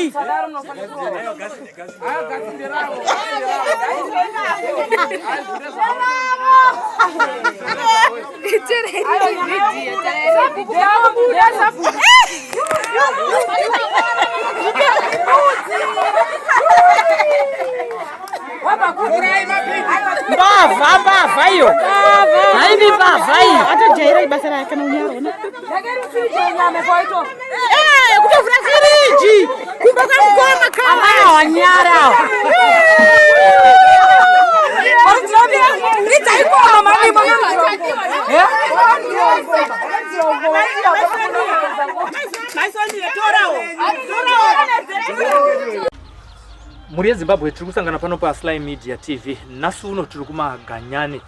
Ai. Bava hiyo. Hivi bava hiyo. Hata jaira ibasa yake na unyaro na. Kutafuna firiji. Kumbe kwa mgoma kama wanyara. Muri Zimbabwe turi kusangana pano pa Slime Media TV. Nasu uno turi kumaganyani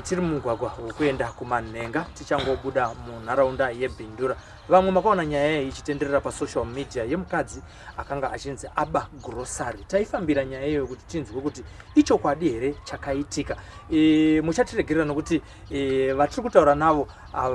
tiri mugwagwa wokuenda kumanenga tichangobuda mu nharaunda yeBindura. Vamwe makaona nyaya ichitenderera pa social media yemukadzi akanga achinzi Aba Grocery. Taifambira nyaya iyo kuti tinzwe kuti icho kwadi here chakaitika. Muchatiregerera nokuti vatiri kutaura navo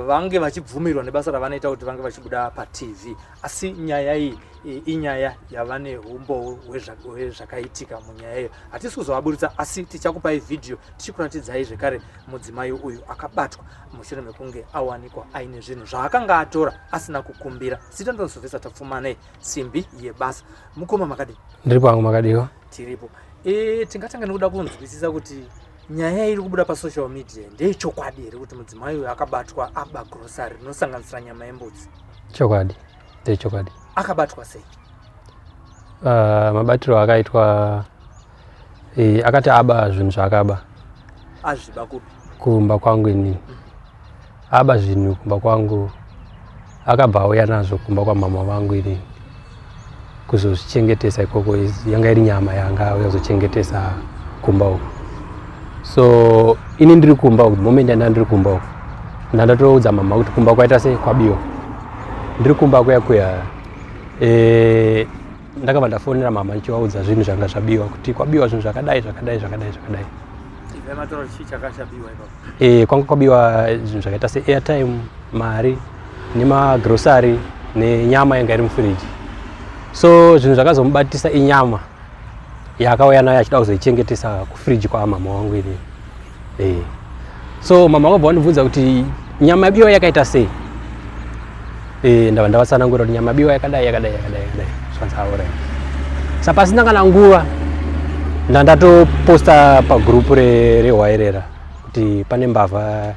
vange vachibvumirwa nebasa ravanoita kuti vange vachibuda pa TV. Asi nyaya iyi inyaya yavane humbo hwezvakaitika munyaya iyo. Hatisi kuzovaburitsa asi tichakupai video tichikuratidzai zvekare mudzimai uyu akabatwa mushure mekunge awanikwa aine zvinhu zvaakanga atora asina kukumbira. Sitandozovesa tapfumane simbi yebasa. Mukoma makadi? Ndiri pangu makadiwa. Tiripo. Tingatanga nekuda kunzwisisa kuti nyaya iri kubuda pa social media ndechokwadi here kuti mudzimai uyu akabatwa Aba Grocery inosanganisira nyama yembudzi? Chokwadi. Ndechokwadi. Akabatwa sei? Mabatiro akaitwa akati aba zvinhu zvakaba. Azviba kupi? Kumba kwangu inini. Aba zvinhu kumba kwangu akabva auya nazvo kumba kwa mama vangu inini kuzozvichengetesa ikoko. Yanga iri nyama yanga auya kuzochengetesa kumba uko. So ini ndiri kumba uko, moment ndandiri kumba uko ndandatoudza mama kuti kumba kwaita sei kwabiwa. Ndiri kumba kuya ndakabva ndafonera mama ndichivaudza zvinhu zvanga zvabiwa kuti kwabiwa zvinhu zvakadai. Kwanga kwabiwa zvinhu zvakaita se airtime, mari, nemagrocery nenyama yanga iri mufiriji. So zvinhu zvakazomubatisa inyama yakauya nayo achida kuzoichengetesa kufiriji kwa mama wangu ini. So mama wakabva wandibvunza kuti nyama yabiwa yakaita sei. Ndava ndavatsanangura kuti nyama yabiwa yakadai. Zvanzaura. Sapasina kana nguva ndandatoposta pagroup rewairera kuti pane mbavha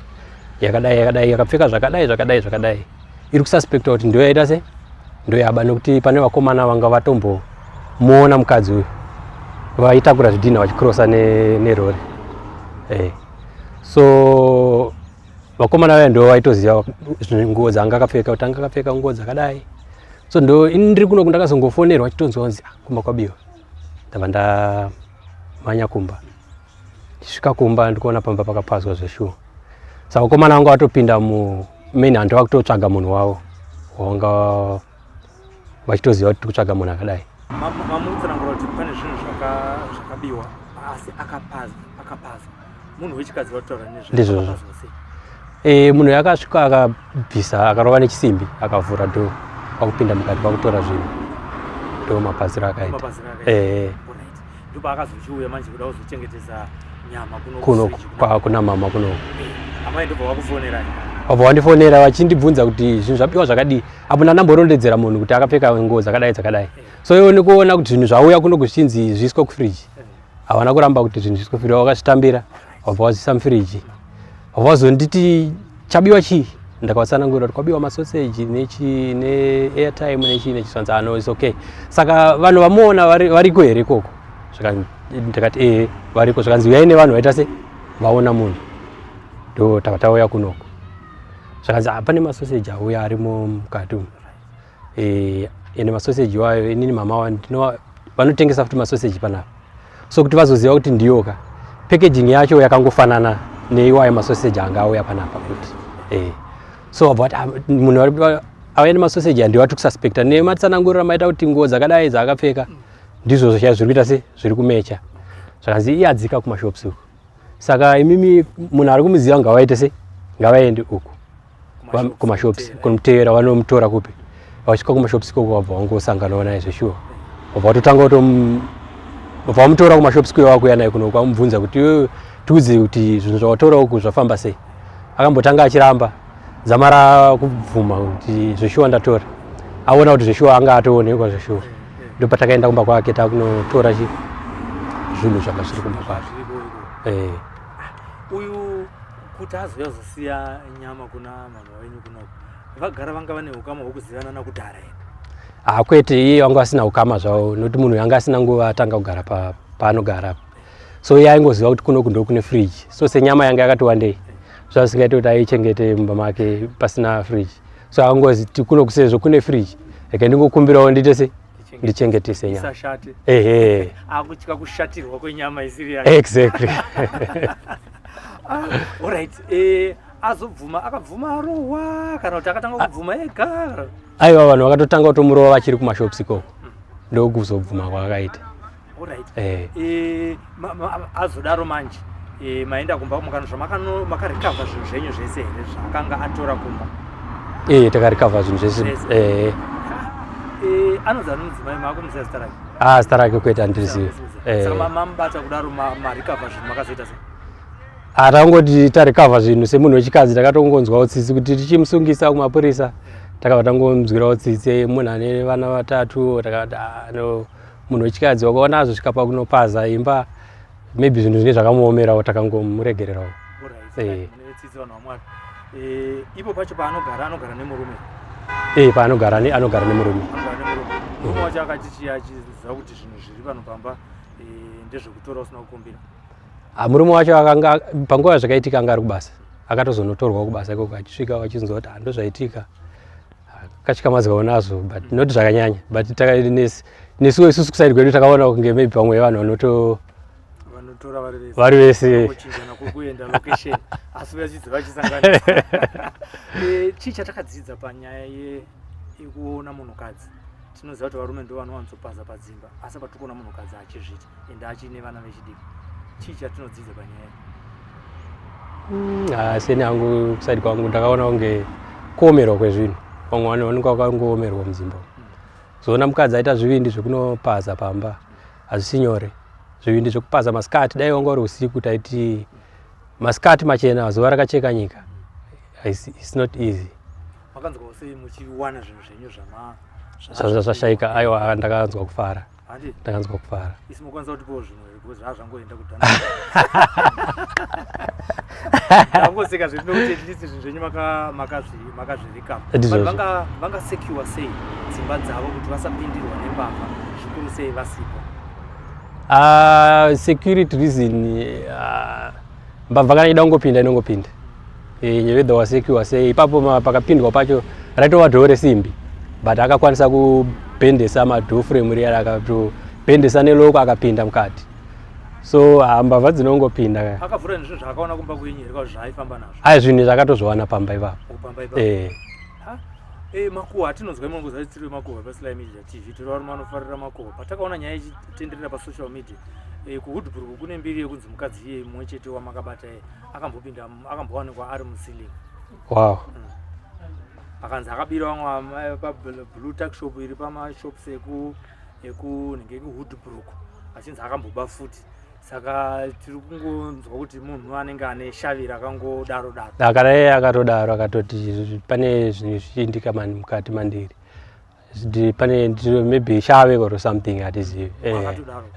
yakadai yakapfeka zvakadai iri kususpecta kuti ndio yaita se ndio yaba nokuti pane vakomana vanga vatombomuona mukadzi uyu vaitakura zvidhina vachikrosa nerori. So vakomana vaya ndio vaitoziva nguo dzanga akapfeka kuti anga akapfeka nguo dzakadai. So ndo ndiri kuno kundakazongofonerwa chitonzonzi kumba kwabiwa. Ndabva ndamhanya kumba. Ndisvika kumba ndikuona pamba pakapazwa zveshuwa. Saka vakomana vanga vatopinda main hand vakutotsvaga munhu wavo wanga vachitoziva kuti kutsvaga munhu akadai. Mamutsanangura kuti pane zvinhu zvakabiwa asi akapaza. Munhu wechikadzi wataura nezvazvo. Munhu yakasvika akabvisa akarova nechisimbi akavhura door akupinda mukati kwakutora zvinhu ndo mapaziro akaita. Ndipo akazochiuya manje kuda kuzochengetesa nyama kuno kuna mama kuno. Amai ndipo wakufonera. Wabva wandifonera vachindibvunza kuti zvinhu zvabiwa zvakadi. Apo ndamborondedzera munhu kuti akapfeka nguo dzakadai. So iwo ndikuona kuti zvinhu zvauya kuno kuchinzi zviiswe kufiriji. Havana kuramba kuti zvinhu zviiswe kufiriji, wakazvitambira wabva wazviisa mufiriji. Wabva wazonditi chabiwa chii? Ndakavatsanangura kuti kwabiwa masoseji neairtime nechisvanza is okay. Saka vanhu vamuona variko here ikoko. Ndikati variko. Zvakanzi uyai nevanhu vaita se vaona munhu ndo takatauya kunoko. Zvakanzi pane masoseji auya arimo mukati umu. Ene masoseji wayo inini mama vanotengesa futi masoseji panapa. So kuti vazoziva kuti ndiyoka packaging yacho yakangofanana neiwayo masoseji anga auya panapa futi. So but munhu auya nemasoseji handiwa kususpecta nematsanangurira maita kuti nguo dzakadai dzaakapfeka ndizvo zviri kuita se zviri kumecha. Zvakanzi iye adzika kumashops uku. Saka imimi munhu ari kumuziva ngavaite se ngavaende uku kumashops kunotevera vanomutora kupi. Vasvika kumashops ikoko vabva vangosanganawo naye zveshuwa. watotanga wamutora kumashops kwewa kuya naye kuno kwamubvunza kuti iwe tiudze kuti zvinhu zvawatora uku zvafamba sei. Akambotanga achiramba zamara kubvuma kuti zveshuwa ndatora. Aona kuti zveshuwa anga atoonekwa zveshuwa. Ndopatakaenda kumba kwake takunotora zvinhu zvanga zviri kumba kwake. Uyu kuti azozosiya nyama kuna mama wenyu kuno vagara vanga vane ukama hwekuzivana nakudhara here? Kwete, iye wanga asina ukama zvawo nokuti munhu yanga asina nguva atanga kugara paanogara. So iye aingoziva kuti kuno ndo kune fridge. So senyama yanga yakati wandei zvasingaita kuti aichengete mumba make pasina fridge. So angozi kuno kusezvo kune fridge reke ndingokumbirawo ndichengetese nyama. Isashate. Akutya kushatirwa kwenyama isiri yake. Exactly. Alright. Azobvuma akabvuma arohwa kana kuti akatanga kubvuma ega? Aiwa vanhu vakatotanga kutomurowa vachiri kumashops ikoko. Ndokuzobvuma kwakaita. Alright. Azodaro manje maenda kumba mukanzva makarecover zvinhu zvenyu zvese here zvakanga atora kumba? Takarecover zvinhu zvese. Anodza nomudzimai mako muziva zita rake? Zita rake kwete handirizivi. Saka mamubata kudaro marecover zvinhu makazoita sei? Takangoti tarecover zvinhu semunhu wechikadzi takatongonzwawo tsitsi kuti tichimusungisa kumapurisa. Takabva tangomuzwirawo tsitsi munhu ane vana vatatu takati munhu wechikadzi wakaona azosvika pakunopaza imba maybe zvinhu zvinenge zvakamuomerawo takangomuregererawo. Tsitsi vanhu vaMwari. Ipo pacho paanogara nemurume? Paanogara nemurume. Murume wacho akati achiziva kuti zvinhu zviri pano pamba ndezvekutora usina kukumbira? Murume wacho akanga panguva zvakaitika anga ari kubasa. Akatozonotorwa kubasa ikoko achisvika achinzwa kuti ndozvaitika. Akachikamadziwa nazvo but not zvakanyanya. But nesuwo isusu kusaidi kwedu takaona kunge maybe pamwe vanhu vanotora vari vese kuchinjana kuenda location asi vachidziva vachisanganisa. Chii chatakadzidza panyaya yekuona munhukadzi? Tinoziva kuti varume ndo vanowanzopaza padzimba asi patirikuona munhukadzi achizviita ende achine vana vechidiki. Chii chatinodzidza panyaya? Seni hangu kusaidi kwangu ndakaona kunge kuomerwa kwezvinhu. Vamwe vanhu vanenge vakangoomerwa mudzimba. Zoona mukadzi aita zvivindi zvekunopaza pamba hazvisi nyore. Zvivindi zvekupaza masikati dai wanga uri usiku taiti masikati machena zuva rakacheka nyika. It's not easy. Makanzwa sei muchiwana zvinhu zvenyu zvashaika? Aiwa, ndakanzwa kufara. Ndakanzwa kufara. Isi mukwanisa kuti po zvinhu because zvazvangoenda kudhana. Ndangoseka zvinokuti at least zvinhu zvenyu makazvirika. Vanga secure sei dzimba dzavo kuti vasapindirwa nembavha zvikuru sei vasipo? Security reason mbavha kana ida kungopinda inongopinda. Whether wasecure sei ipapo pakapindwa pacho raitova dhoo resimbi but akakwanisa kubhendesa madhoo frame riya akatobhendesa neloko akapinda mukati. So mbavha dzinongopinda. Akavhura zvinhu zvakaona kumba kwenyu here kwa zvaifamba nazvo? Zvinhu zvakatozvowana pamba ipapo. Makuhwa atinonzwa imongo zati tiri makuhwa paSly Media TV tiri varume vanofarira makuhwa. Patakaona nyaya ichitenderera pasocial media kuHoodbrook kune mbiri yekunzi mukadzi iye mumwe chete wamakabata akambopinda akambowanikwa ari muceiling. Wow. Akanzi akabira vamwe pablue tack shop iri pamashops ekunenge kuHoodbrook achinzi akamboba futi. Saka tiri kungonzwa kuti munhu anenge ane shavira akangodaro akatodaro akatoti pane zvinhu zvichiindika mukati mandiri. Pane maybe shave or something hatizivi.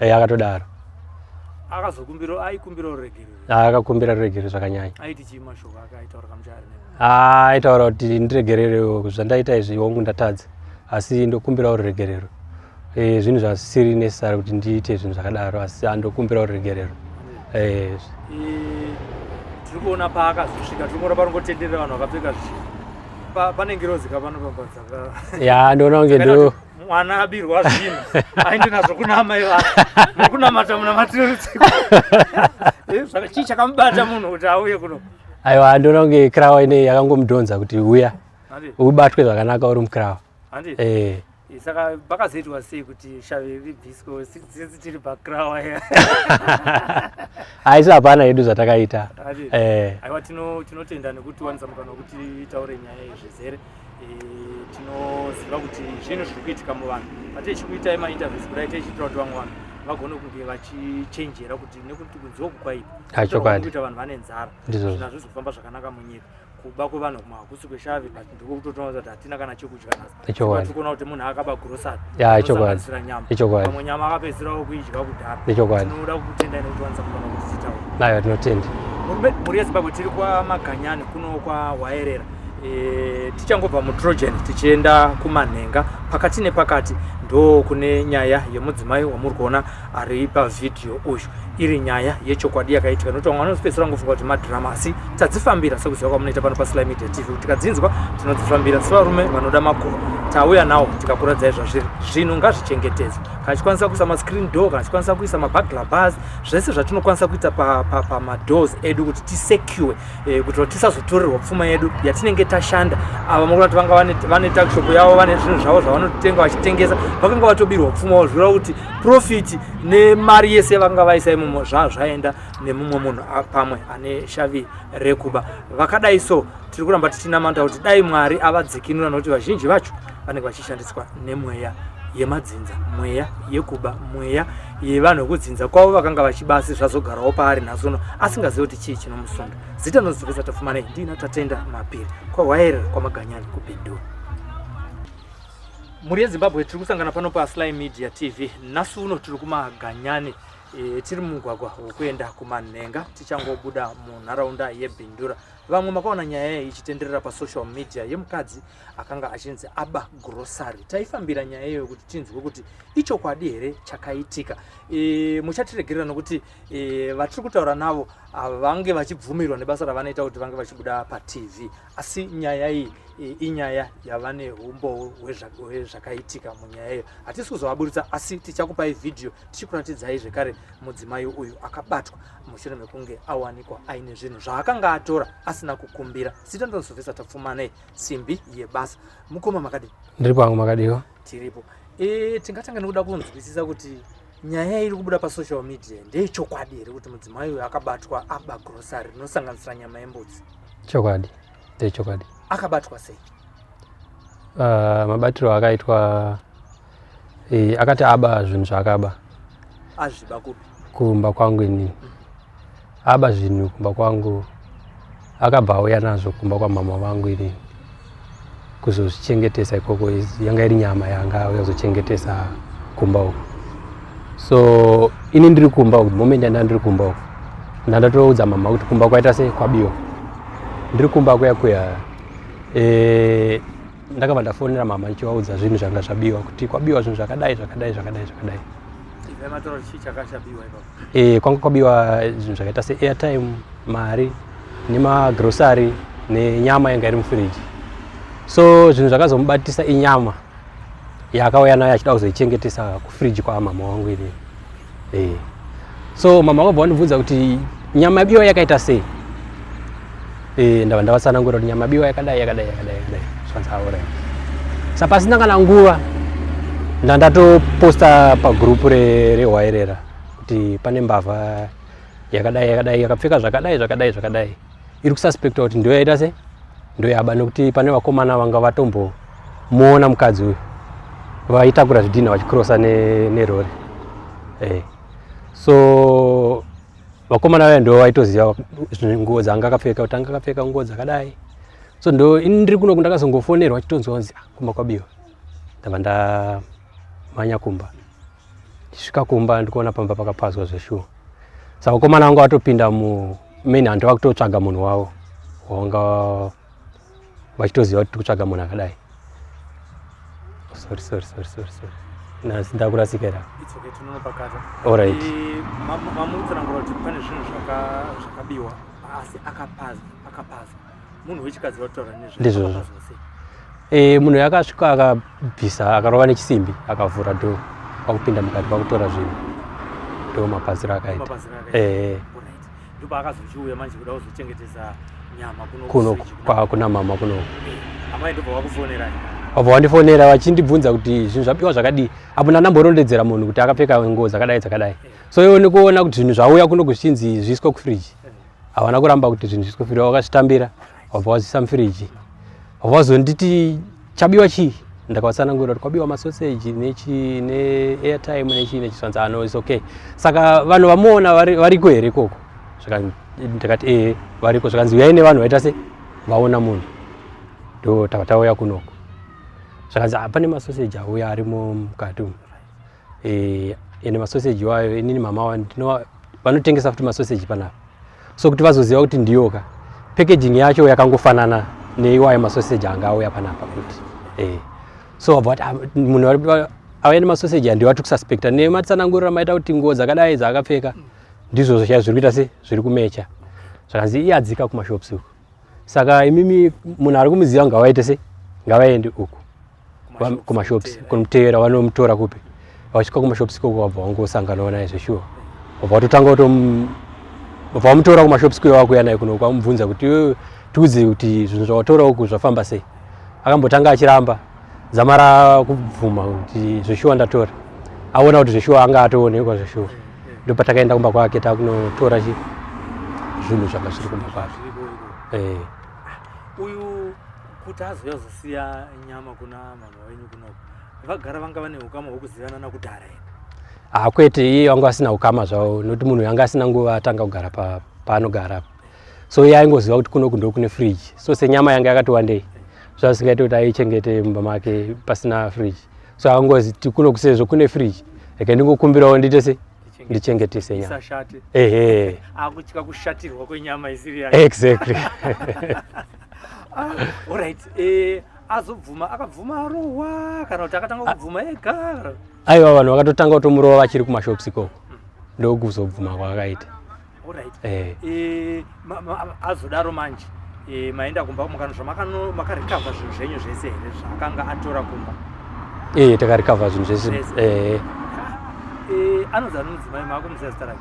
Akatodaro. Aikumbira ruregerero? Akakumbira ruregerero zvakanyanya. Aiti chii mashoko akaitaura kamuchari? Aitaura kuti ndiregerere zvandaita izvi wangu ndatadza asi ndokumbirawo ruregerero. Zvinhu zvisiri necessary kuti ndiite zvinhu zvakadaro asi andokumbirawo ruregerero. Tiri kuona paakazosvika tiri kuona paringotenderera vanhu vakapfeka zvinhu. Pane ngirozi kapano pamba ndoona kunge ndo mwana abirwa zvinhu aende nazvo kuna amai vake nokunamata munamatiro rutsiko. Chii chakamubata munhu kuti auye kuno? Aiwa, ndoona kunge krawa ineyi yakangomudhonza kuti uya ubatwe zvakanaka uri mukrawa. Saka pakazoitwa sei kuti shave ribviswe sisi tiri pakrawa ya? Aisi hapana hedu zvatakaita. Aiwa, tinotenda nekuti wanisa mukana wekuti taure nyaya yezvezere. tinoziva kuti zvinhu zviri kuitika muvanhu patichikuita mainterviews kudai tichitaura kuti vamwe vanhu vagone kunge vachichenjera kuti nekuti kunziwo kuita vanhu vane nzara zvinhu hazvizi kufamba zvakanaka munyika kuba kwevanhu kumahakusi kweshavi ndikokutotaura kuti hatina kana chekudya nhasi tikuona kuti munhu akaba grosari anosanganisira nyama pamwe nyama akapedzisirawo kuidya kudhara tinoda kutendai nekutiwanisa kugona kuti titaura tinotenda mhuri yezimbabwe tiri kwamaganyani kuno kwawaerera tichangobva mutrojan tichienda kumanhenga pakati nepakati ndo kune nyaya yemudzimai wamuri kuona ari pavhidhiyo uyu iri nyaya yechokwadi yakaitika nokuti vamwe vanozopedzisira ngofunga kuti madhirama asi tadzifambira sekuziva kwamunoita pano paSly Media TV kuti tikadzinzwa tinodzifambira sevarume vanoda makuru tauya nawo tikakuradzai zvazviri zvinhu ngazvichengetedzwe kana chikwanisa kuisa mascreen door kana chikwanisa kuisa mabagla bars zvese zvatinokwanisa kuita pamadoors edu kuti tisecure kuti tisazotorerwa pfuma yedu yatinenge tashanda ava mukuna kuti vanga vane takshop yavo vane zvinhu zvavo zvavanotenga vachitengesa vakanga vatobirwa pfuma wazvira kuti profit nemari yese vanga vaisa imomo zvaenda nemumwe munhu pamwe ane shavi rekuba vakadai so tiri kuramba tichinamata kuti dai Mwari avadzikinura nokuti vazhinji vacho vanenge vachishandiswa nemweya yemadzinza mweya yekuba mweya yevanhu vekudzinza kwavo vakanga vachibasi zvazogarawo paari nhasi asingazivi kuti chii chinomusunda zita nozidzivisa tafumanei ndina Tatenda Mapiri kwawaerera kwamaganyani kuBindura. Mhuri yeZimbabwe tiri kusangana pano paSly Media TV nhasi uno tiri kumaganyani tiri mumugwagwa wekuenda kumanhenga tichangobuda munharaunda yeBindura. Vamwe makaona nyaya ichitenderera pasocial media yemukadzi akanga achinzi aba grocery. Taifambira nyaya iyo kuti tinzwe kuti ichokwadi here chakaitika. Muchatiregerera nokuti vatiri kutaura navo vange vachibvumirwa nebasa ravanoita kuti vange vachibuda paTV asi nyaya iyi inyaya yavane umbo hwezvakaitika munyaya iyo. Hatisi kuzovaburitsa asi tichakupai vhidhiyo tichikuratidzai zvekare mudzimai uyu akabatwa mushure mekunge awanikwa aine zvinhu zvaakanga atora asina kukumbira. Zita ndinozovesa tapfumanei simbi yebasa. Mukoma makadini? Ndiri pangu makadiwa. Tiripo. Tingatanga nekuda kunzwisisa kuti nyaya iri kubuda pasocial media ndeyechokwadi here kuti mudzimai uyu akabatwa aba grocery rinosanganisira nyama yembudzi? Chokwadi. Ndeyechokwadi. Akabatwa sei? Mabatiro akaitwa akati aba zvinhu zvaakaba. Azviba kupi? Kumba kwangu inini. Aba zvinhu kumba kwangu akabva auya nazvo kumba kwamama vangu inini kuzozvichengetesa ikoko. Yanga iri nyama yanga auya kuzochengetesa kumba uku. So ini ndiri kumba uku, moment ndandiri kumba uku ndandatoudza mama kuti kumba kwaita sei kwabiwa. Ndiri kumba kuya ndakabva ndafonera mama ndichivaudza zvinhu zvanga zvabiwa kuti kwabiwa zvinhu zvakadai. Kwanga kwabiwa zvinhu zvakaita seairtime, mari nemagrosari nenyama yanga iri mufiriji. So zvinhu zvakazomubatisa inyama yaakauya nayo achida kuzoichengetesa kufiriji kwamama wangu ini. So mama wakabva vandibvunza kuti nyama yabiwa yakaita sei. Ndabva ndavatsanangura kuti nyama yabiwa yakadai. Zvanzaura. Saka pasina kana nguva ndandatoposta pagrupu rewaerera kuti pane mbavha yakadai yakapfeka zvakadai iri kususpekta kuti ndiyo yaita sei, ndiyo yaba nekuti pane vakomana vanga vatombomuona mukadzi uyu vaitakura zvidhina vachikrosa nerori. So vakomana vaya ndo vaitoziva nguo dzanga akapfeka kuti anga akapfeka nguo dzakadai. So ndo ini ndiri kuno kundakazongofonerwa chitonzwa kunzi kumba kwabiwa. Ndabva ndamhanya kumba. Ndisvika kumba ndikuona pamba pakapazwa zveshuwa. Saka vakomana vangu vatopinda main hand vakutotsvaga munhu wavo wanga vachitoziva kuti tiri kutsvaga munhu akadai. Sorry. Ndakurasikira. It's okay, tinonopakata. Alright. Mamutsanangura kuti pane zvinhu zvakabiwa asi akapaza. Munhu wechikadzi wataura nezvazvo. Munhu yakasvika akabvisa akarova nechisimbi akavhura do kwakupinda mukati kwakutora zvinhu ndo mapaziro akaita. Ndipo akazochiuya manje kuda kuzochengetesa nyama kuno kuna mama kuno. Amai ndipo wakufonera. Wabva wandifonera vachindibvunza kuti zvinhu zvabiwa zvakadi. Apo ndandamborondedzera munhu kuti akapfeka nguo dzakadai. So iwo nikuona kuti zvinhu zvauya kuno kuchinzi zviiswe kufiriji. Havana kuramba kuti zvinhu zviiswe kufiriji, vakazvitambira wabva wazisa mufiriji. Wabva wazonditi chabiwa chii ndakawatsanangurira kuti kwabiwa masoseji ne airtime nechisvanza is okay. Saka vanhu vamuona variko here ikoko? Ndakati variko. Zvakanzi uyai nevanhu vaita se vaona munhu ndo takatauya kunoko. Zvakanzi pane masoseji auya arimo mukati umu. Ene masoseji wayo inini mama vanotengesa futi masoseji panapa. So kuti vazoziva kuti ndiyoka packaging yacho yakangofanana neiwayo masoseji anga auya panapa kuti so but munhu auya nemasoseji handiwati kususpecta nematsanangurira maita kuti nguo dzakadai dzaakapfeka ndizvo zviri kuita se zviri kumecha. Zvakanzi iye adzika kumashops uku. Saka imimi munhu ari kumuziva ngavaite se ngavaende uku kumashops kunotevera vanomutora kupi vasvika kumashops ikoko vabva vangosanganawo naye zveshuwa vabva vatotanga vabva vamutora kumashops kuyo vakuya naye kuno kwamubvunza kuti tiudze kuti zvinhu zvawatora uku zvafamba sei. Akambotanga achiramba zamara kubvuma kuti zveshuwa ndatora aona kuti zveshuwa anga atoonekwa zveshuwa ndo patakaenda kumba kwake takunotora zvinhu zvanga zviri kumba kwake. Uyu kuti azozosiya nyama kuna mama wenyu kunoko vagara vanga vane ukama hwekuzivana kudhara here? Kwete, iye wanga asina ukama zvavo nokuti munhu yanga asina nguva atanga kugara paanogara. So iye aingoziva kuti kunoku ndo kune fridge. So senyama yanga yakati wandei zvasingaita kuti aichengete mumba make pasina fridge. So akangozi kuti kunoku sezvo kune fridge reke ndingokumbirawo ndiite se ndichengetese nyama. Isashate. Akutya kushatirwa kwenyama isiri yake. Exactly. Alright. Azobvuma akabvuma arohwa kana kuti akatanga kubvuma ega? Aiwa vanhu vakatotanga kutomurova vachiri kumashops ikoko ndokuzobvuma kwakaita. Alright. Azodaro manje maenda kumba mukanozva makarecover zvinhu zvenyu zvese here zvaakanga atora kumba? Takarecover zvinhu zvese. Anodzi anomudzimai mako muziva zita rake?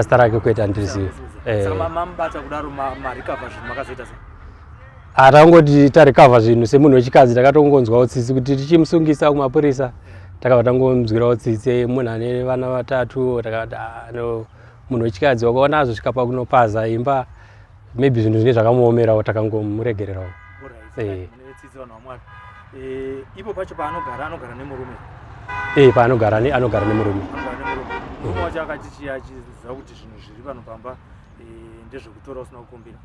Zita rake kwete handirizivi. Saka mamubata kudaro marecover zvinhu makazoita sei? Takangoti tarecover zvinhu semunhu wechikadzi takatongonzwawo tsitsi kuti tichimusungisa kumapurisa takabva tangomuzwirawo tsitsi munhu ane vana vatatu takati munhu wechikadzi wakaona azosvika pakunopaza imba maybe zvinhu zvine zvakamuomerawo takangomuregererawo. Tsitsi vanhu vaMwari. Ipo pacho paanogara nemurume? Paanogara anogara nemurume. Murume wacho akati achiziva kuti zvinhu zviri pano pamba ndezvekutora usina kukumbira?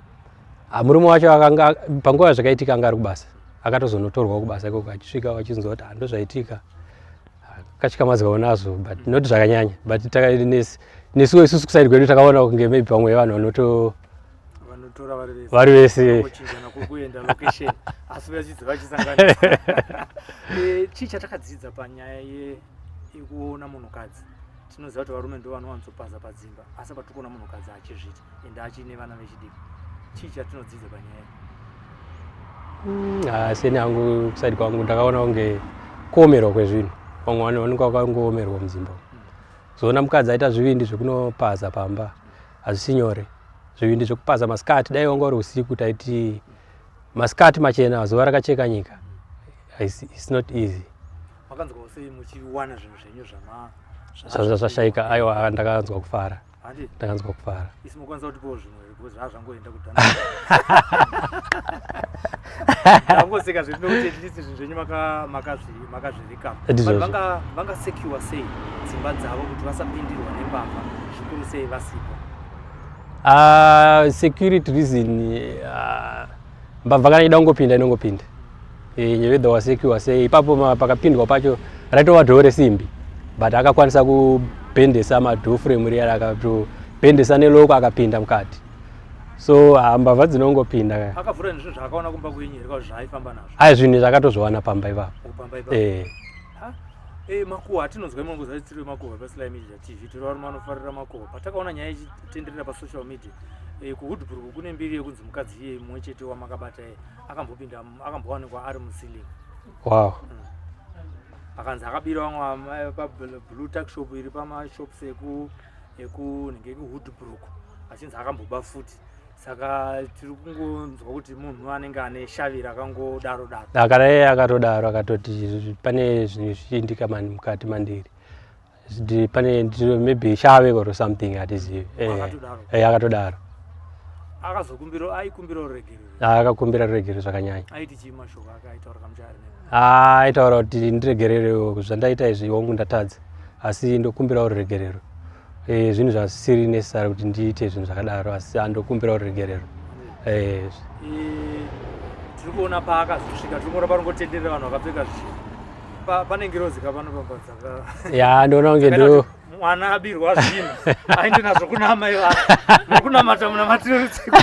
Murume wacho akanga panguva zvakaitika anga ari kubasa akatozonotorwa kubasa ikoko achisvika vachinzwa kuti ndozvaitika akatyamadzawo nazvo but noti zvakanyanya but nesuwo isusu kusaidi kwedu takaona kunge maybe pamwe vanhu vanotora vari vese kuenda location asi vachidziva vachisanganisa. Chii chatakadzidza panyaya yekuona munhukadzi? Tinoziva kuti varume ndo vanowanzopaza padzimba asi patikuona munhukadzi achizviti ende achine vana vechidiki. Chii chatinodzidza panyaya? Seni hangu kusaidi kwangu ndakaona kunge kuomerwa kwezvinhu. Vamwe vanhu vanenge vakangoomerwa mudzimba. Zoona mukadzi aita zvivindi zvekunopaza pamba hazvisi nyore. Zvivindi zvekupaza masikati dai wanga uri usiku taiti masikati machena zuva rakacheka nyika. It's not easy. Makanzwa sei muchiwana zvinhu zvenyu zvashaika? Aiwa ndakanzwa kufara. Ndakanzwa kufara. Isi mukwanisa kutipawo zvimwe because zvazvangoenda kudhana. Ndangoseka zvino kuti at least zvinhu zvenyu makazvirika. Vanga secure sei dzimba dzavo kuti vasapindirwa nembavha zvikuru sei vasipo? Security reason mbavha kana ida kungopinda inongopinda. Nyeveda wasecure sei ipapo pakapindwa pacho raitova dhoo resimbi but akakwanisa kubhendesa madhoo frame riya akatobhendesa neloko akapinda mukati. So mbavha dzinongopinda. Akavhura nezvinhu zvaakaona kumba kwenyu here kuti zvaaifamba nazvo? Zvinhu zvakatozviwana pamba ipapo. Makuhwa atinonzwa imongo tiri makuhwa paSly Media TV tiri varume vanofarira makuhwa. Patakaona nyaya ichitenderera pasocial media kuHoodbrook kune mbiri yekunzi mukadzi iye mumwe chete wamakabata akambowanikwa ari muceiling. Wow. Akanzi akabira vamwe pablue tack shop iri pamashops ekunenge kuHoodbrook achinzi akamboba futi. Saka tiri kungonzwa kuti munhu anenge ane shavira akangodaro akatodaro akatoti pane zvinhu zvichiindika mukati mandiri pane maybe shave or something hatizivi. Akatodaro. akazokumbira aikumbira uregere akakumbira ruregere zvakanyanya aiti chimashoko akaitaura kamuchari aitaura kuti ndiregererewo zvandaita izvi wangu ndatadza asi ndokumbirawo ruregerero zvinhu zvasiri necessary kuti ndiite zvinhu zvakadaro asi andokumbirawo ruregerero tiri kuona paakazosvika tiri kuona panongotenderera vanhu vakapfeka zvichena panenge rozika panopambadzaka ya ndoona kunge ndo mwana abirwa zvinhu aende nazvo kuna mai vake nokunamata munamatiro rutsiko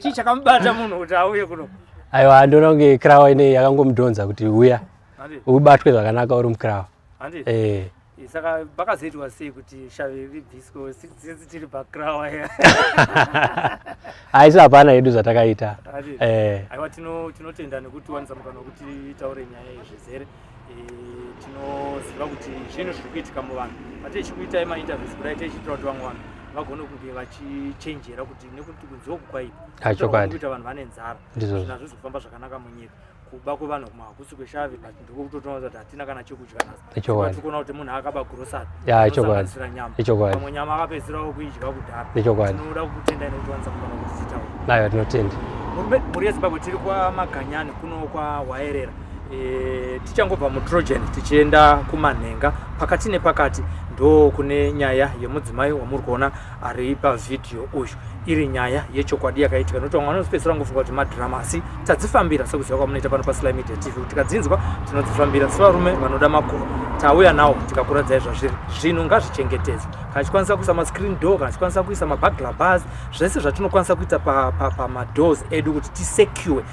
chii chakamubata munhu kuti auye kuno aiwa ndoona kunge krawa inei yakangomudhonza kuti uya ubatwe zvakanaka uri mukrawa saka pakazoitwa sei kuti shave ribviswe sisi tiri pakrawa aisi hapana hedu zvatakaita aiwa tinotenda nekuti wanisa mukana wekuti taure nyaya yezvizere tinoziva kuti zvinhu zviri kuitika muvanhu patichikuitai mainterviews kudai tichitira kuti vamwe vanhu vagone kunge vachichenjera kuti nekuti kunziwo kukwaipa kuita vanhu vane nzara zvinhu hazvizofamba zvakanaka munyika kuba kwevanhu kumahakusi kweshave ndikokutotoona kuti hatina kana chekudya naso tikuona kuti munhu akaba grosari anosanganisira nyama pamwe nyama akapedzisirawo kuidya kudhara tinoda kutendai nekuti wanisa kugona kuti titaura aiwa tinotenda mhuri yezimbabwe tiri kwamaganyani kuno kwawaerera tichangobva mutrojan tichienda kumanhenga pakati nepakati ndo kune nyaya yemudzimai wamuri kuona ari pavhidhiyo uyu iri nyaya yechokwadi yakaitika nokuti vamwe vanopedzisira ngofunga kuti madhirama asi tadzifambira sekuziva kwamunoita pano paSly Media TV kuti tikadzinzwa tinodzifambira sevarume vanoda makuru tauya nawo tikakuradzai zvazviri zvinhu ngazvichengetedzwe kana chikwanisa kuisa mascreen door kana chikwanisa kuisa maburglar bars zvese zvatinokwanisa kuita pamadoors edu kuti tisecure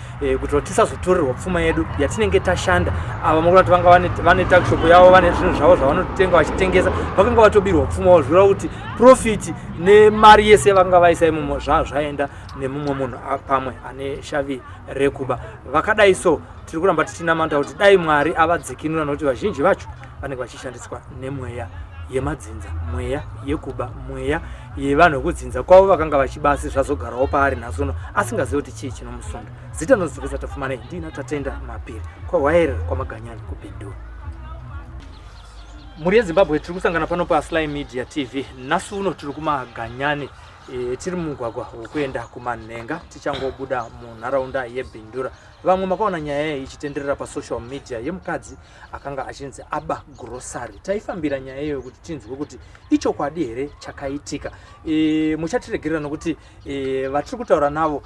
kuti tisazotorerwa pfuma yedu yatinenge tashanda ava mukura kuti vanga vane takshop yavo vane zvinhu zvavo zvavanotenga vachitengesa vakanga vatobirwa pfuma wazvira kuti profit nemari yese vanga vaisa imomo zvaenda nemumwe munhu pamwe ane shavi rekuba vakadai so tiri kuramba tichinamata kuti dai Mwari avadzikinura nokuti vazhinji vacho vanenge vachishandiswa nemweya yemadzinza mweya yekuba mweya yevanhu vekudzinza kwavo vakanga vachibasi zvazogarawo paari nhasi asingazivi kuti chii chinomusunda zita nozivisa tafumanei ndina Tatenda Mapiri kwawaerera kwamaganyani kuBindura. Mhuri yeZimbabwe tiri kusangana pano paSly Media TV nhasi uno tiri kumaganyani tiri mumugwagwa wekuenda kumanhenga tichangobuda munharaunda yeBindura. Vamwe makaona nyaya ichitenderera pasocial media yemukadzi akanga achinzi aba grocery. Taifambira nyaya iyo kuti tinzwe kuti ichokwadi here chakaitika. Muchatiregerera nokuti vatiri kutaura navo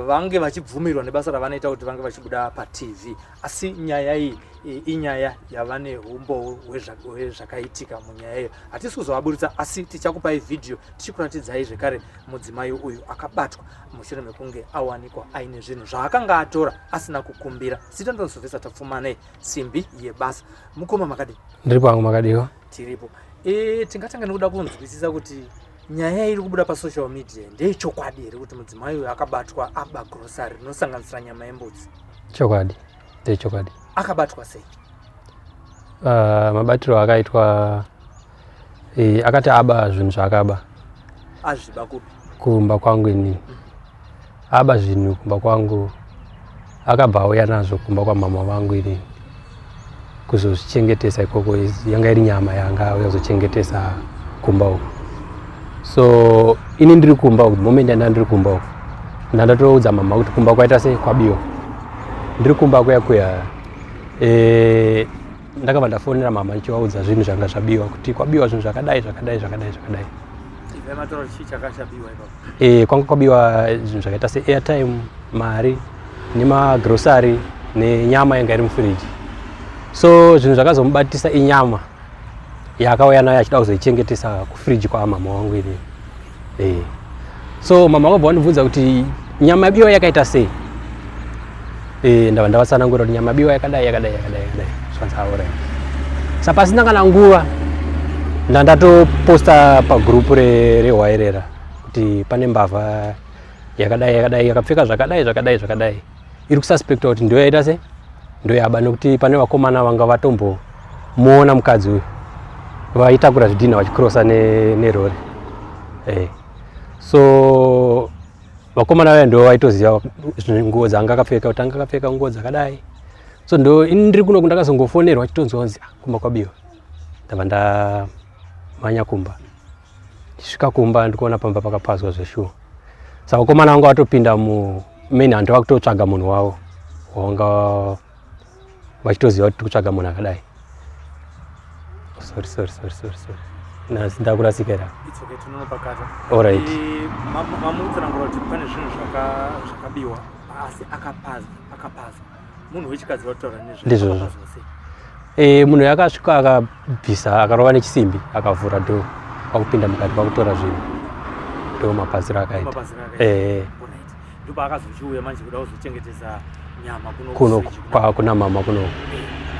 vange vachibvumirwa nebasa ravanoita kuti vange vachibuda paTV asi nyaya iyi inyaya yavane umbo hwezvakaitika munyaya iyo. Hatisi kuzovaburitsa asi tichakupai video tichikuratidzai zvekare mudzimai uyu akabatwa mushure mekunge awanikwa aine zvinhu zvaakanga atora asina kukumbira. Zita ndinozovesa tapfumanei simbi yebasa. Mukoma makadini? Ndiripo hangu makadiwo. Tiripo. Tingatanga nekuda kunzwisisa kuti nyaya iri kubuda pasocial media ndeyechokwadi here kuti mudzimai uyu akabatwa aba grocery rinosanganisira nyama yembudzi? Chokwadi, ndeyechokwadi. Akabatwa sei? Mabatiro akaitwa akati aba zvinhu zvaakaba. Azviba kupi? Kumba kwangu inini. Aba zvinhu kumba kwangu akabva auya nazvo kumba kwamama vangu inini kuzozvichengetesa ikoko. Yanga iri nyama yanga auya kuzochengetesa kumba uku. So ini ndiri kumba uku, moment ndiri kumba uku ndatoudza mama kuti kumba kwaita sei kwabiwa. Ndiri kumba kuya ndakabva ndafonera mama ndichivaudza zvinhu zvanga zvabiwa kuti kwabiwa zvinhu zvakadai. Kwanga kwabiwa zvinhu zvakaita seairtime, mari nemagrosari nenyama yanga iri mufiriji. So zvinhu zvakazomubatisa inyama yaakauya nayo achida kuzoichengetesa kufiriji kwamama wangu ini. So mama wakabva wandibvunza kuti nyama yabiwa yakaita sei. Ndabva ndavatsanangura kuti nyama yabiwa yakadai. Zvanzaura. Sapasina kana nguva ndatoposta pagrupu rewaerera kuti pane mbavha yakadai yakapfeka zvakadai iri kususpekta kuti ndiyo yaita sei, ndiyo yaba nekuti pane vakomana vanga vatombomuona mukadzi uyu vaitakura zvidhina vachikrosa nerori. So vakomana vaya ndo vaitoziva nguo dzanga akapfeka kuti anga akapfeka nguo dzakadai. So ndo ini ndiri kuno kundakazongofonerwa chitonzwa kunzi kumba kwabiwa. Ndabva ndamanya kumba. Ndisvika kumba ndikuona pamba pakapazwa zveshuwa. Saka komana wanga watopinda main hand wakutotsvaga munhu wavo wanga vachitoziva kuti kutsvaga munhu akadai. Sorry. Nhasi ndakurasikira. It's okay, tunonopakata. Alright. Mamutsanangura kuti pane zvinhu zvakabiwa asi akapaza. Munhu wechikadzi wataura nezvozvo. Munhu yakasvika akabvisa akarova nechisimbi akavhura dhoo kwakupinda mukati kwakutora zvinhu ndo mapaziro akaita. Ndipo akazochiuya manje kuda kuzochengetedza nyama kuno kuna mama kuno.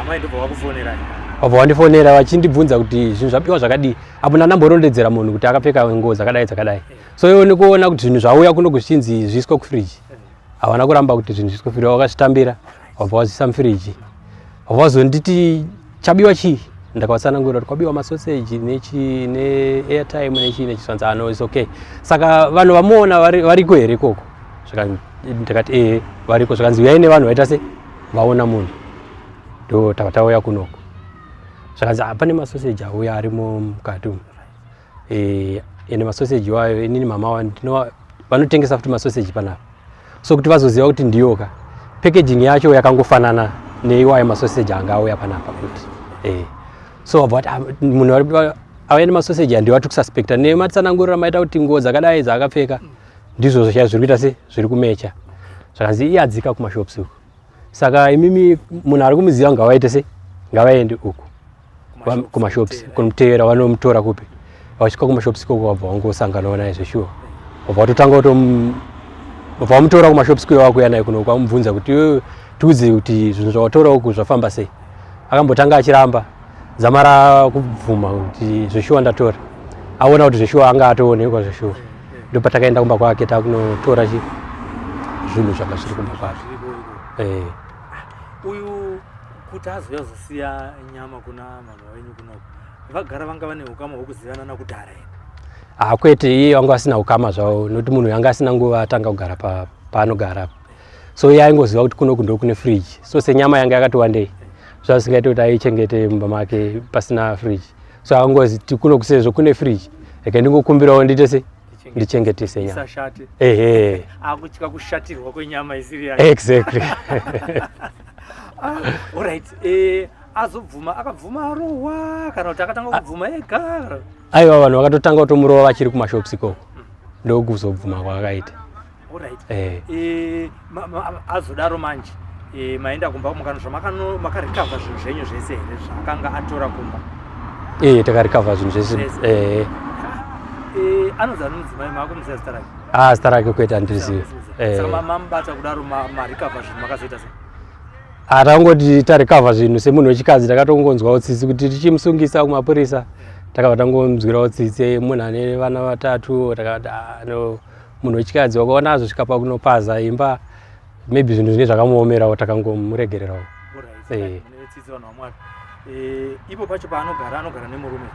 Amai ndipo wakufonera. Wabva wandifonera vachindibvunza kuti zvinhu zvabiwa zvakadii. Apo ndandamborondedzera munhu kuti akapfeka nguo dzakadai. So iwo nikuona kuti zvinhu zvauya kuno kuchinzi zviiswe kufriji. Havana kuramba kuti zvinhu zviiswe kufriji, wakazvitambira wabva wazviisa mufriji. Wabva wazonditi chabiwa chii? Ndakawatsanangurira kuti kwabiwa masoseji ne-airtime nechisvanza. No, it's okay. Saka vanhu vamuona variko here ikoko? Ndikati variko. Zvakanzi uyai nevanhu vaita se vaona munhu ndo takatauya kunoko. Zvakanzi pane masoseji auya arimo mukati umu. Ene masoseji wayo inini mama vanotengesa futi masoseji panapa. So kuti vazoziva kuti ndiyoka packaging yacho yakangofanana neiwayo masoseji anga auya panapa kuti. So wabva kuti munhu auya nemasoseji handivati kususpecta nematsanangurira maita kuti nguo dzakadai dzaakapfeka ndizvo zviri kuita se zviri kumecha. Zvakanzi iye adzika kumashops uku. Saka imimi munhu ari kumuziva ngavaite se ngavaende uku kumashops kunotevera vanomutora kupi. Vachika kumashops ikoko wabva wangosanganawo naye zveshuwa. Wabva watotanga wabva wamutora kumashops kuyo wakuya naye kuno kwamubvunza kuti iwewe tiudze kuti zvinhu zvawatoora uku zvafamba sei. Akambotanga achiramba zamara kubvuma kuti zveshuwa ndatora. Aona kuti zveshuwa anga atoonekwa zveshuwa. Ndo patakaenda kumba kwake takunotora zvinhu zvanga zviri kumba kwake. Uyu kuti azouya kuzosiya nyama kuna mama wenyu kunoko vagara vanga vane ukama hwekuzivana nakudhara here? Kwete, iye wanga asina ukama zvavo nokuti munhu yanga asina nguva atanga kugara paanogara. So iye aingoziva kuti kunoku ndo kune fridge. So senyama yanga yakati wandei zvasingaita kuti aichengete mumba make pasina fridge. So angozi kuno kusezvo kune fridge reke ndingokumbirawo ndiite se ndichengetese nyama. Isashate. Akutyika kushatirwa kwenyama isiri yake. Exactly. Alright. Azobvuma akabvuma arohwa kana kuti akatanga kubvuma ega? Aiwa vanhu vakatotanga kutomurova vachiri kumashops ikoko ndokuzobvuma kwakaita. Alright. Azodaro manje maenda kumba mukanzva makarecover zvinhu zvenyu zvese here zvakanga atora kumba? Takarecover zvinhu zvese. Anodza nomudzimai mako muziva zita rake? Zita rake kwete handirizivi. Saka mamubata kudaro marecover zvinhu makazoita sei? Tangoti tarecover zvinhu semunhu wechikadzi takatongonzwawo tsitsi kuti tichimusungisa kumapurisa. Takabva tangomuzwirawo tsitsi munhu ane vana vatatu takati munhu wechikadzi wakaona azosvika pakunopaza imba maybe zvinhu zvine zvakamuomerawo takangomuregererawo. Tsitsi vanhu vaMwari. Ipo pacho paanogara nemurume?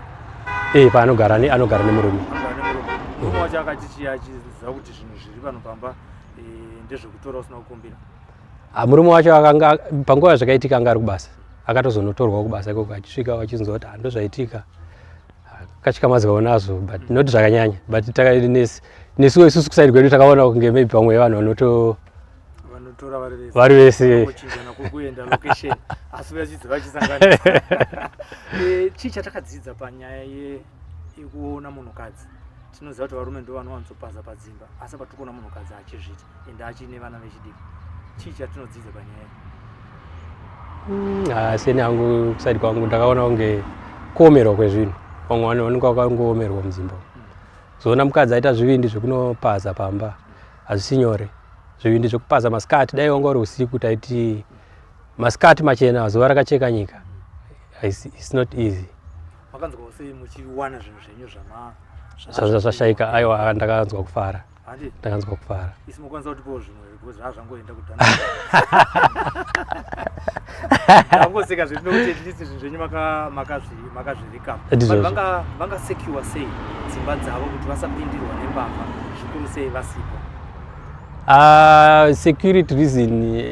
Paanogara anogara nemurume. Murume wacho akati achiziva kuti zvinhu zviri pano pamba ndezvekutora usina kukumbira? Murume wacho akanga panguva zvakaitika anga ari kubasa akatozonotorwa kubasa ikoko achisvika vachinzwa kuti ndo zvaitika akatyamadzawo nazvo but noti zvakanyanya but nesuwo isusu kusaidi kwedu takaona kunge maybe pamwe vanhu vanotora vari vese kuenda location asi vachidziva vachisangana. Chii chatakadzidza panyaya yekuona munhukadzi? Tinoziva kuti varume ndo vanowanzopaza padzimba asi patikuona munhukadzi achizvita ende achine vana vechidiki. Chii chatinodzidza panyaya? Seni hangu kusaidi kwangu ndakaona kunge kuomerwa kwezvinhu. Vamwe vanhu vanenge vakangoomerwa mudzimba. Zoona mukadzi aita zvivindi zvekunopaza pamba hazvisi nyore. Zvivindi zvekupaza masikati dai wanga uri usiku taiti masikati machena zuva rakacheka nyika. It's not easy. Makanzwawo sei muchiwana zvinhu zvenyu zvashaika? Aiwa, ndakanzwa kufara. Ndakanzwa kufara. Isi mukwanisa kutipawo zvimwe because zvazvangoenda kudhana. Ndangoseka zvinokuti at least zvinhu zvenyu makazvirikapa. Vanga secure sei dzimba dzavo kuti vasapindirwa nembavha zvikuru sei vasipo? Security reason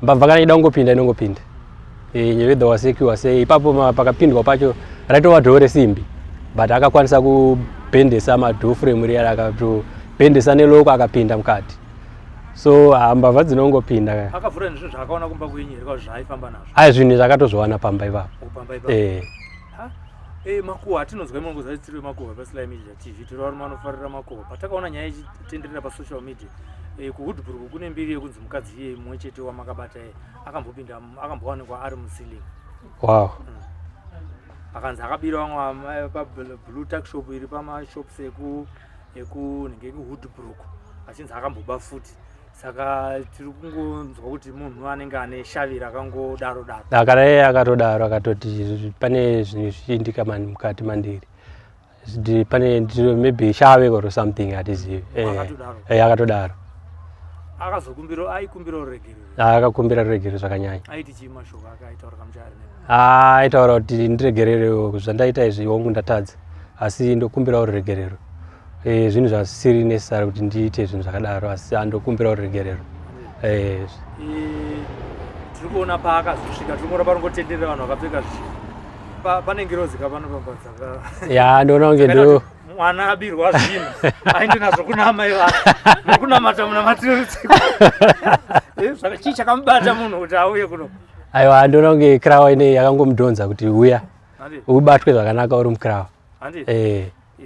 mbavha kana ida kungopinda inongopinda. Whether wasecure sei ipapo pakapindwa pacho raitova dhoo resimbi but akakwanisa kubhendesa madhoo frame riya rakato akabhendesa neloko akapinda mukati. So mbavha dzinongopinda. Akavhura nezvinhu zvaakaona kumba kwenyu here zvaifamba nazvo. Ai zvinhu zvakatozvowana pamba ipapo. Pamba ipapo. Makuhwa atinonzwa imwe nguva tiri makuhwa paSly Media TV tiri varume vanofarira makuhwa. Patakaona nyaya ichitenderera pasocial media kuHoodbrook kune mbiri yekunzi mukadzi iye mumwe chete wamakabata akambowanikwa ari musiling. Wow. Akanzi akabira vamwe pablue tack shop iri pamashops ekunenge kuHoodbrook achinzi akamboba futi. Saka tiri kungonzwa kuti munhu anenge ane shavi rakangodaro akatodaro akatoti pane zvinhu zvichiindika mukati mandiri. Pane maybe shave or something atizivi. Akatodaro. Aikumbira uregerero. Akakumbira uregerero zvakanyanya. Aiti chii mashoko akaitaura kamuchari nemi? Aitaura kuti ndiregerere zvandaita izvi hongu ndatadza asi ndokumbira uregerero. Zvinhu zvisiri necessary kuti ndiite zvinhu zvakadaro asi andokumbira uregerero. Tiri kuona paakazosvika tiri kuona panongotenderera vanhu vakapfeka zvinhu. Pane ngirozika pano pambadzaka. Ya ndoona kunge ndo mwana abirwa zvinhu aende nazvo kuna amai vake nekunamata munamatiro rutsiko. Chii chakamubata munhu kuti auye kuno? Aiwa ndoona kunge krawa ine yakangomudhonza kuti uya ubatwe zvakanaka uri mukrawa.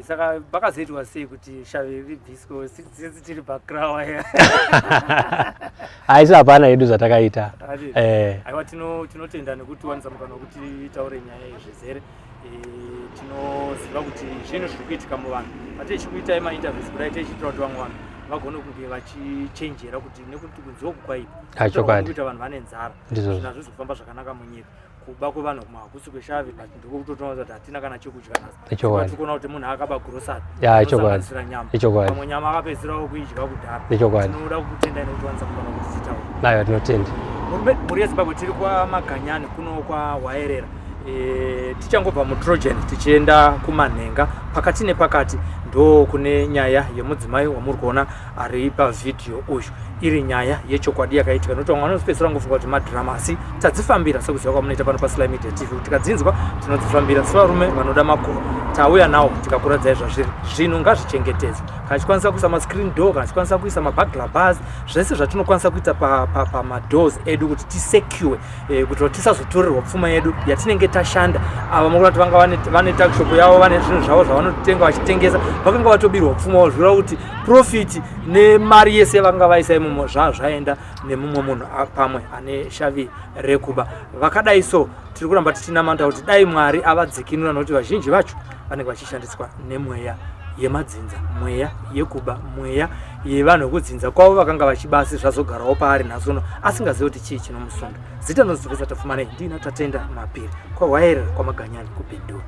Saka pakazoitwa sei kuti shavi ribviswe sisi tiri pakrawa ya? Aisi hapana hedu zvatakaita. Aiwa tinotenda nekuti wanisa mukana wekuti taure nyaya yezvezere. Tinoziva kuti zvinhu zviri kuitika muvanhu. Patichikuita mainterviews kudai tichitaura kuti vamwe vanhu vagone kunge vachichenjera kuti nekuti kunze uku kwaipa. Kuita vanhu vane nzara. Zvinhu hazvisi kufamba zvakanaka munyika. Kuba kwevanhu kumahakusi kweshavi but ndikokutotaura kuti hatina kana chekudya nhasi. Tikuona kuti munhu akaba grocery. Anosanganisira nyama. Pamwe nyama akapedzisirawo kuidya kudhara. Tinoda kutendai nekuti wanisa kugona kuti titaure. Aiwa tinotenda. Mhuri yeZimbabwe tiri kwaMaganyani kuno kwaWaerera. Tichangobva muTrojan tichienda kumanhenga pakati nepakati ndo kune nyaya yemudzimai wamuri kuona ari pavhidhiyo uyu iri nyaya yechokwadi yakaitika nokuti vamwe vanozopedzisira ngofunga kuti madhirama asi tadzifambira sekuziva kwamunoita pano paSly Media TV kuti tikadzinzwa tinodzifambira sevarume vanoda makuhwa tauya nawo tikakuradzai zvazviri zvinhu ngazvichengetedzwe kana chikwanisa kuisa mascreen door kana chikwanisa kuisa mabagla bars zvese zvatinokwanisa kuita pamadoors edu kuti tisecure kuti tisazotorerwa pfuma yedu yatinenge tashanda ava muri kuti vanga vane tackshop yavo vane zvinhu zvavo zvavanotenga vachitengesa vakanga vatobirwa pfuma wazvira kuti profit nemari yese vanga vaisa imomo zvaenda nemumwe munhu pamwe ane shavi rekuba vakadai so tiri kuramba tichinamata kuti dai Mwari avadzikinura nokuti vazhinji vacho vanenge vachishandiswa nemweya yemadzinza mweya yekuba mweya yevanhu vekudzinza kwavo vakanga vachibasi zvazogarawo paari nhasi asingazivi kuti chii chinomusunda zita nozivisa tafumana ndina Tatenda Mapiri kwaWaerera kwaMaganyani kuBindura.